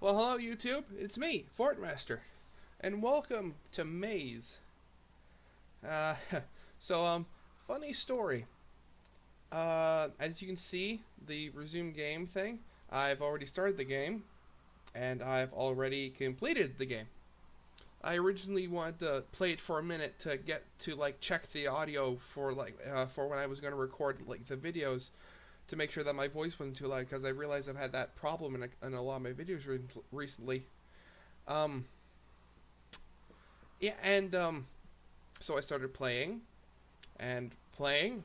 Well, hello YouTube, it's me, Fortmaster, and welcome to Maize. Uh, so, funny story. As you can see, the resume game thing, I've already started the game, and I've already completed the game. I originally wanted to play it for a minute to get to, check the audio for, for when I was going to record, the videos, to make sure that my voice wasn't too loud, because I realized I've had that problem in a lot of my videos recently. Yeah, and so I started playing, and playing,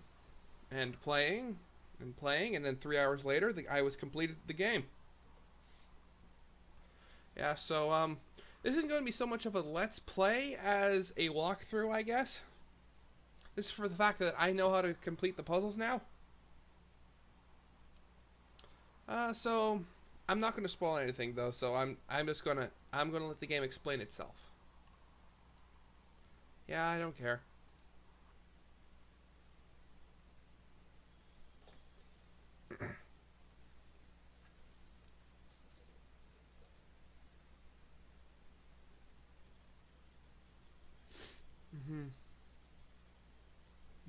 and playing, and playing, and then 3 hours later, I was completed the game. Yeah, so, this isn't going to be so much of a let's play as a walkthrough, I guess. This is for the fact that I know how to complete the puzzles now. So I'm not going to spoil anything though, so I'm gonna let the game explain itself. Yeah, I don't care.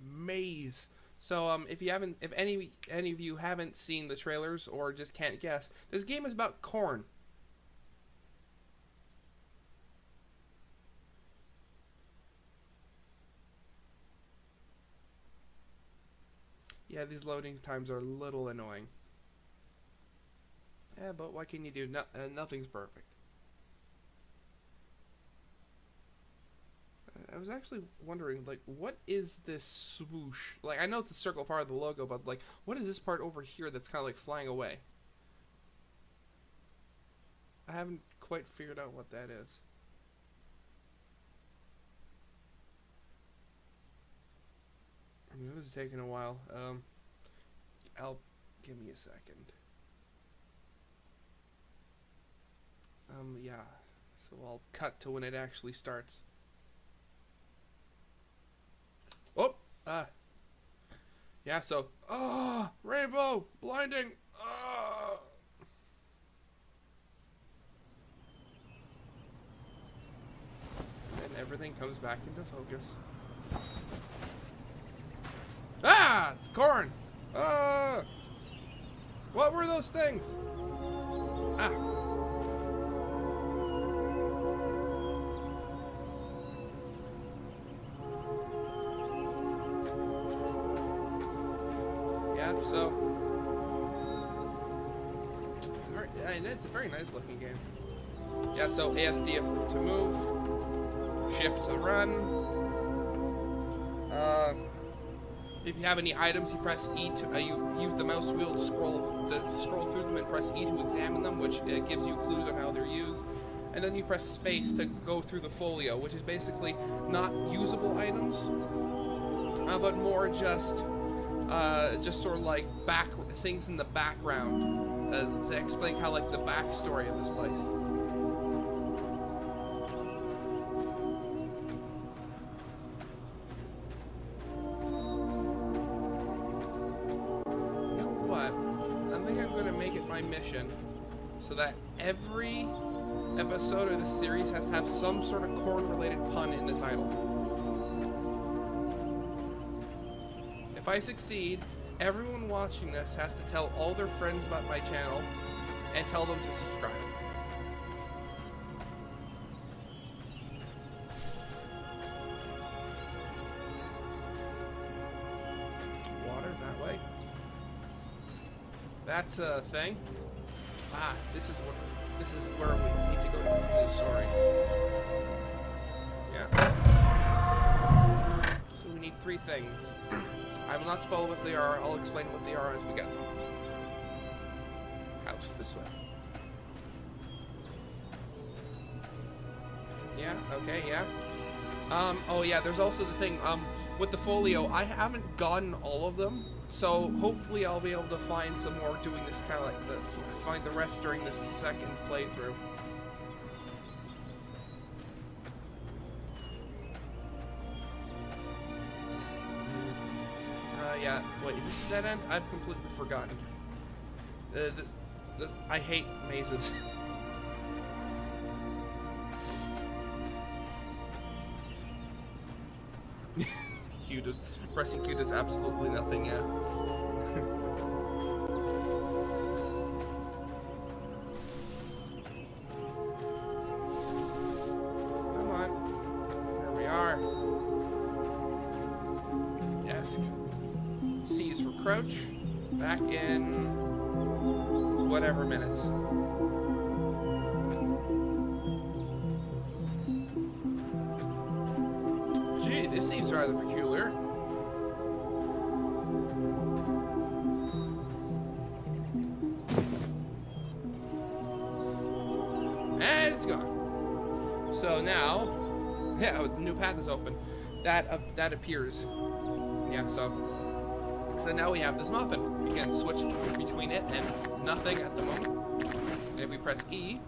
Maize. So if any of you haven't seen the trailers or just can't guess, this game is about corn. Yeah, these loading times are a little annoying. Yeah, but what can you do? Nothing's perfect. I was actually wondering, what is this swoosh? I know it's the circle part of the logo, but, what is this part over here that's kind of, flying away? I haven't quite figured out what that is. I mean, this is taking a while. Give me a second. Yeah. So I'll cut to when it actually starts. Oh, yeah, so, rainbow, blinding, and everything comes back into focus. Corn, what were those things? So, it's a very nice looking game. Yeah, so ASD to move, shift to run. If you have any items, you press E to you use the mouse wheel to scroll through them, and press E to examine them, which gives you clues on how they're used. And then you press space to go through the folio, which is basically not usable items, but more just sort of things in the background to explain how the backstory of this place. You know what? I think I'm going to make it my mission so that every episode of this series has to have some sort of corn-related pun in the title. If I succeed, everyone watching this has to tell all their friends about my channel and tell them to subscribe. Water that way. That's a thing. This is where we need to go to the story. Yeah. So we need 3 things. I will not spoil what they are. I'll explain what they are as we get them. House this way. Yeah, okay, yeah. Oh yeah, there's also the thing, with the folio, I haven't gotten all of them, so hopefully I'll be able to find some more doing this kind of find the rest during this second playthrough. Yeah, wait, is this dead end? I've completely forgotten. I hate mazes. Q does, pressing Q does absolutely nothing, yeah. Come on. There we are. Desk. C is for crouch. Back in whatever minutes. Gee, this seems rather peculiar. And it's gone. So now, yeah, the new path is open. That appears. Yeah, so now we have this muffin. We can switch between it and nothing at the moment. And if we press E,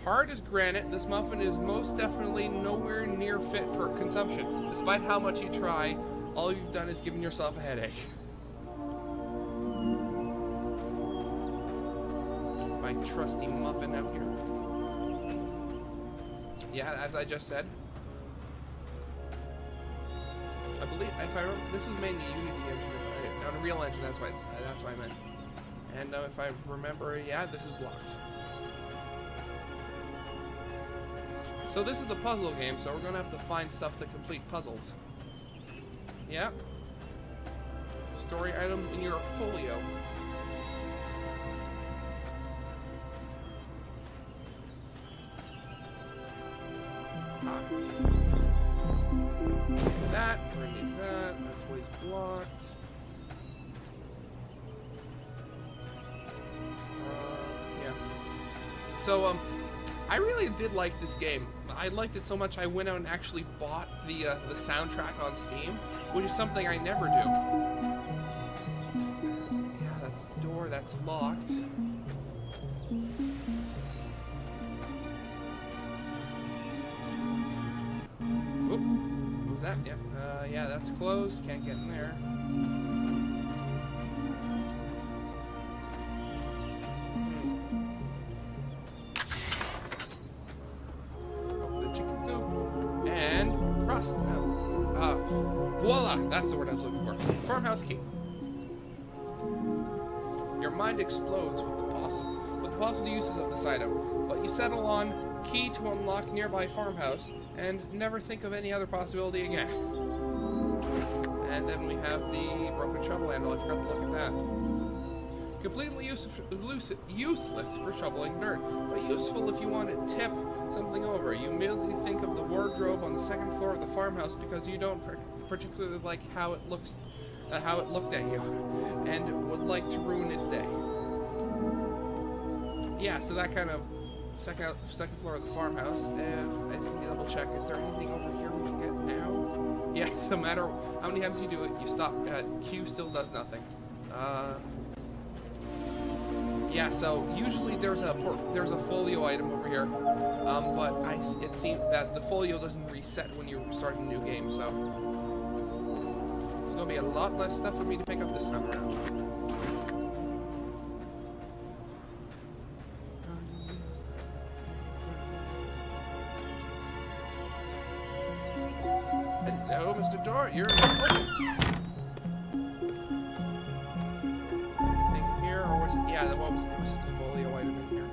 hard as granite, this muffin is most definitely nowhere near fit for consumption. Despite how much you try, all you've done is given yourself a headache. My trusty muffin out here. Yeah, as I just said. I believe, if I remember, this was mainly Unity engine, not a real engine. That's what I meant. And if I remember, yeah, this is blocked. So this is the puzzle game. So we're gonna have to find stuff to complete puzzles. Yeah. Story items in your folio. That, bring that, that's what he's blocked. Yeah. So, I really did like this game. I liked it so much I went out and actually bought the soundtrack on Steam, which is something I never do. Yeah, that's the door, that's locked. That? Yeah. Yeah, that's closed. Can't get in there. Open the chicken coop. And crust. Voila! That's the word I was looking for. Farmhouse key. Your mind explodes with the possible uses of this item, but you settle on key to unlock nearby farmhouse and never think of any other possibility again. And then we have the broken shovel handle. I forgot to look at that. Completely useless for shoveling dirt, but useful if you want to tip something over. You immediately think of the wardrobe on the second floor of the farmhouse because you don't particularly like how it looks, how it looked at you, and would like to ruin its day. Yeah, so that kind of second floor of the farmhouse. I just need to double check. Is there anything over here we can get now? Yeah, no matter how many times you do it, you stop. Q still does nothing. Yeah, so usually there's a folio item over here, but it seems that the folio doesn't reset when you start a new game, so there's gonna be a lot less stuff for me to pick up this time around. Hello, Mr. Door, you're open. Anything in here, or was it? Yeah, it was just a folio item in here.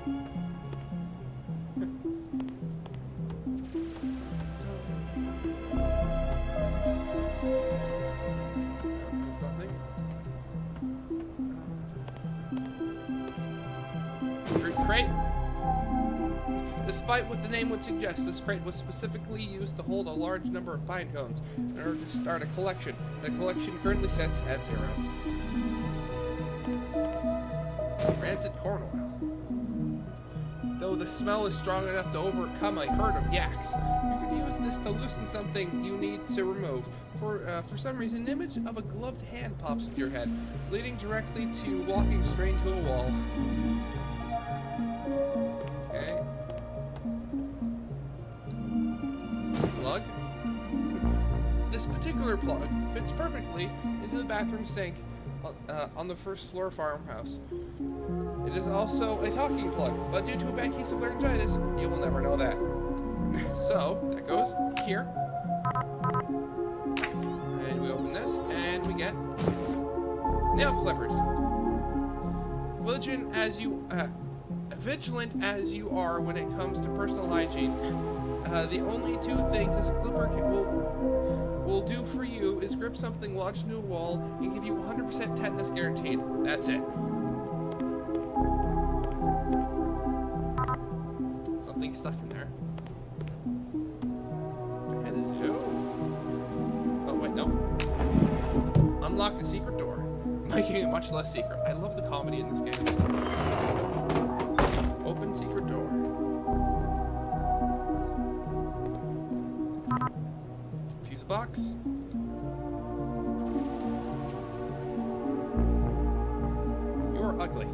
Fruit crate. Despite what the name would suggest, this crate was specifically used to hold a large number of pine cones in order to start a collection. The collection currently sits at 0. Rancid corn oil. Though the smell is strong enough to overcome a herd of yaks, you could use this to loosen something you need to remove. For some reason, an image of a gloved hand pops into your head, leading directly to walking straight into a wall. Okay. Plug. This particular plug fits perfectly into the bathroom sink on the first floor farmhouse. It is also a talking plug, but due to a bad case of laryngitis, you will never know that. So, that goes here. Nail clippers. Vigilant as you are when it comes to personal hygiene, the only two things this clipper will do for you is grip something lodged into a wall and give you 100% tetanus guaranteed. That's it. Something stuck in there. Hello. Oh, wait, no. Unlock the secret door, making it much less secret. I love the comedy in this game. Open secret door. Fuse box. You're ugly.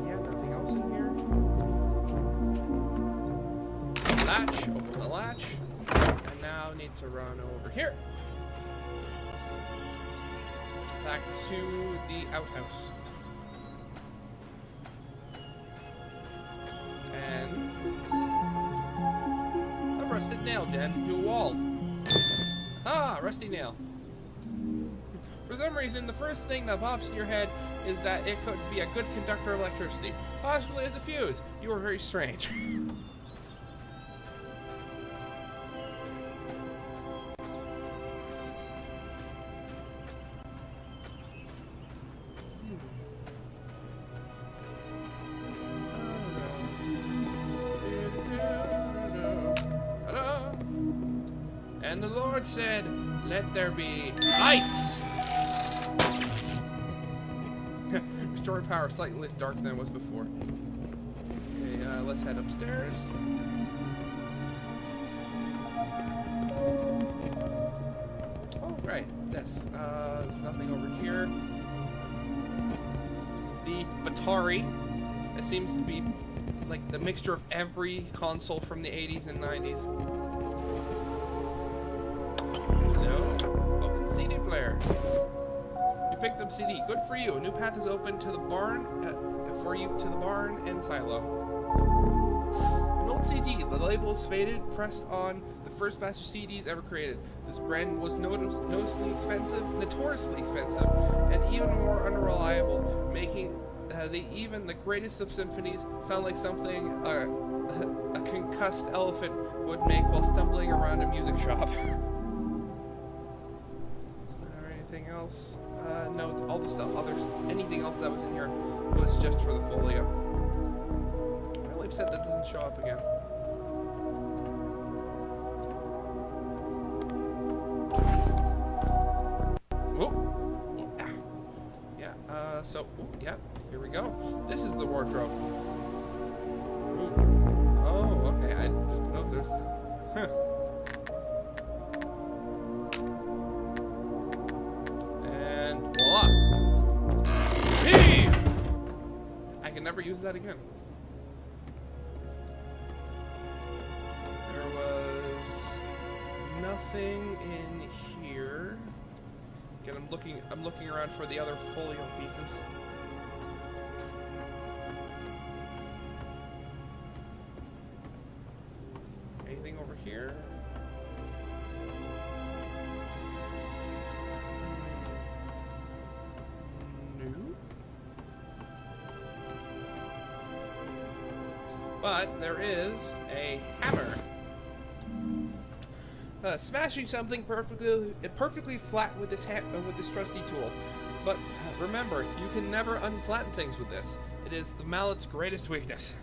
Yeah, nothing else in here. Latch. Open the latch. And now need to run over here. Back to the outhouse. And a rusted nail den to a wall. Ah, rusty nail. For some reason, the first thing that pops in your head is that it could be a good conductor of electricity. Possibly as a fuse. You are very strange. And the Lord said, let there be lights! Restored power slightly less dark than it was before. Okay, let's head upstairs. Oh, right, this. There's nothing over here. The Atari. It seems to be like the mixture of every console from the 80s and 90s. CD player. You picked up CD. Good for you. A new path is open to the barn for you to the barn and silo. An old CD. The label is faded, pressed on the first batch of CDs ever created. This brand was notoriously expensive, and even more unreliable, making even the greatest of symphonies sound like something a concussed elephant would make while stumbling around a music shop. Else? No, all the stuff, anything else that was in here was just for the folio. I'm really upset that doesn't show up again. Oh! Yeah, yeah, here we go. This is the wardrobe. Ooh. Oh, okay, I just don't know if there's... Huh. Never use that again. There was nothing in here. Again, I'm looking around for the other folio pieces. Anything over here? But there is a hammer. Smashing something perfectly flat with this trusty tool. But remember, you can never unflatten things with this. It is the mallet's greatest weakness.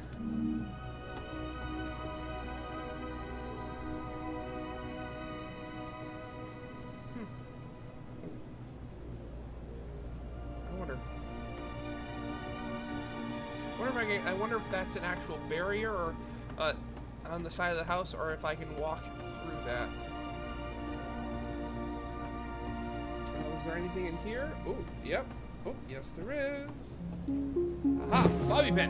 I wonder if that's an actual barrier or on the side of the house, or if I can walk through that. Is there anything in here? Oh, yep. Oh, yes there is. Aha! Bobby pin!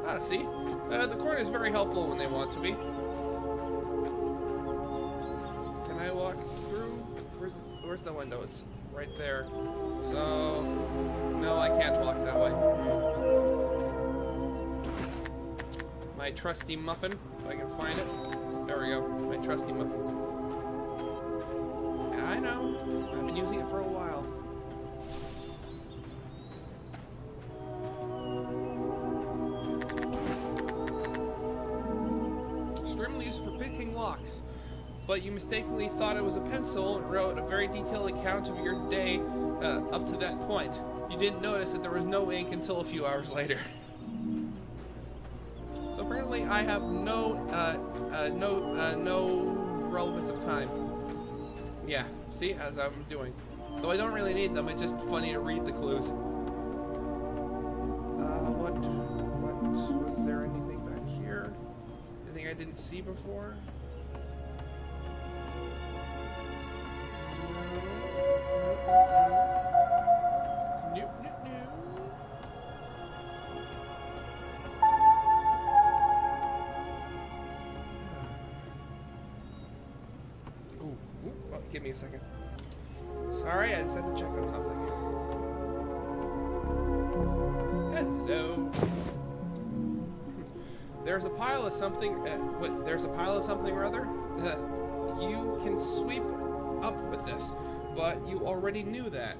Ah, see? The corn is very helpful when they want to be. Can I walk through? Where's the window? It's right there. So, no, I can't walk that way. my trusty muffin, if I can find it. There we go, my trusty muffin. Yeah, I know. I've been using it for a while. Extremely useful for picking locks, but you mistakenly thought it was a pencil and wrote a very detailed account of your day up to that point. You didn't notice that there was no ink until a few hours later. So apparently I have no relevance of time. Yeah, see, as I'm doing. Though I don't really need them, it's just funny to read the clues. What was there anything back here? Anything I didn't see before? Give me a second. Sorry, I just had to check on something. Hello. There's a pile of something. There's a pile of something or other. You can sweep up with this, but you already knew that.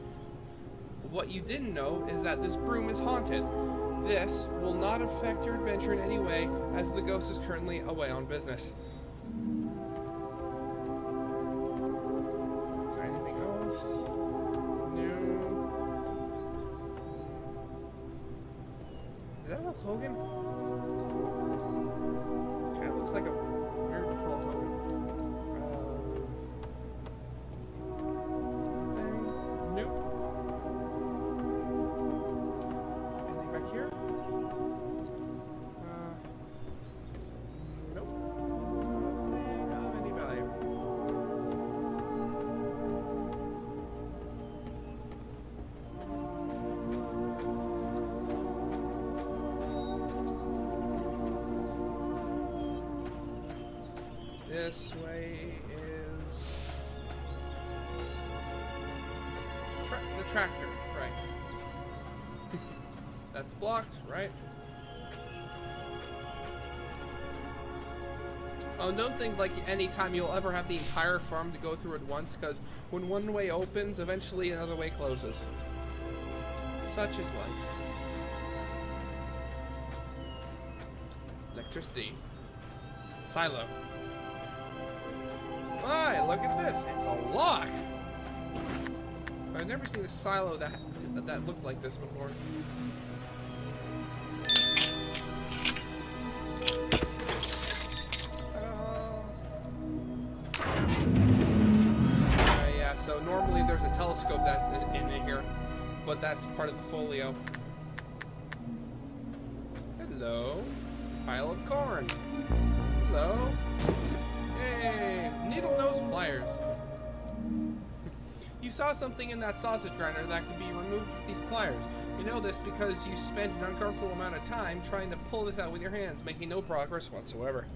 What you didn't know is that this broom is haunted. This will not affect your adventure in any way, as the ghost is currently away on business. Hogan? Kind of looks like a weird Hulk Hogan. Anything? Nope. Anything back here? Nope. Nothing of any value. This way is the tractor, right? That's blocked, right? Oh, don't think like any time you'll ever have the entire farm to go through at once, because when one way opens, eventually another way closes. Such is life. Electricity. Silo. Hi, look at this. It's a lock. I've never seen a silo that looked like this before. Yeah, so normally there's a telescope that's in here, but that's part of the folio. Hello. Pile of corn. Hello. Hey, needle nose pliers. You saw something in that sausage grinder that could be removed with these pliers. You know this because you spent an uncomfortable amount of time trying to pull this out with your hands, making no progress whatsoever.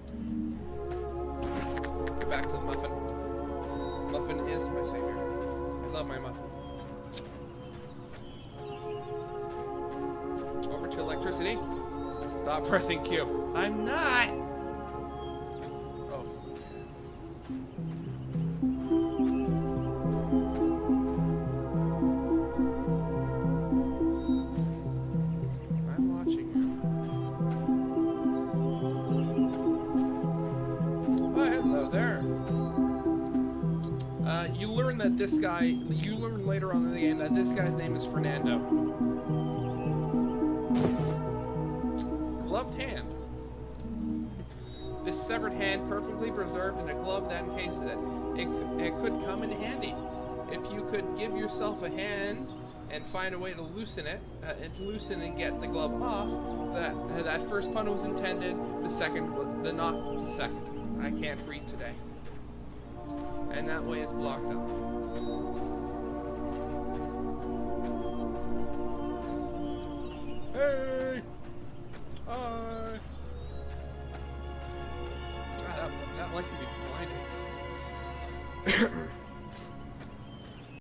Get back to the muffin. Muffin is my savior. I love my muffin. Over to electricity. Stop pressing Q. I'm not! You learn later on in the game that this guy's name is Fernando. Gloved hand. This severed hand perfectly preserved in a glove that encases it. It could come in handy. If you could give yourself a hand and find a way to loosen it, and get the glove off, that first pun was intended, the second was not the second. I can't read today. And that way is blocked up. Hey! Hi! I'd like to be blinded.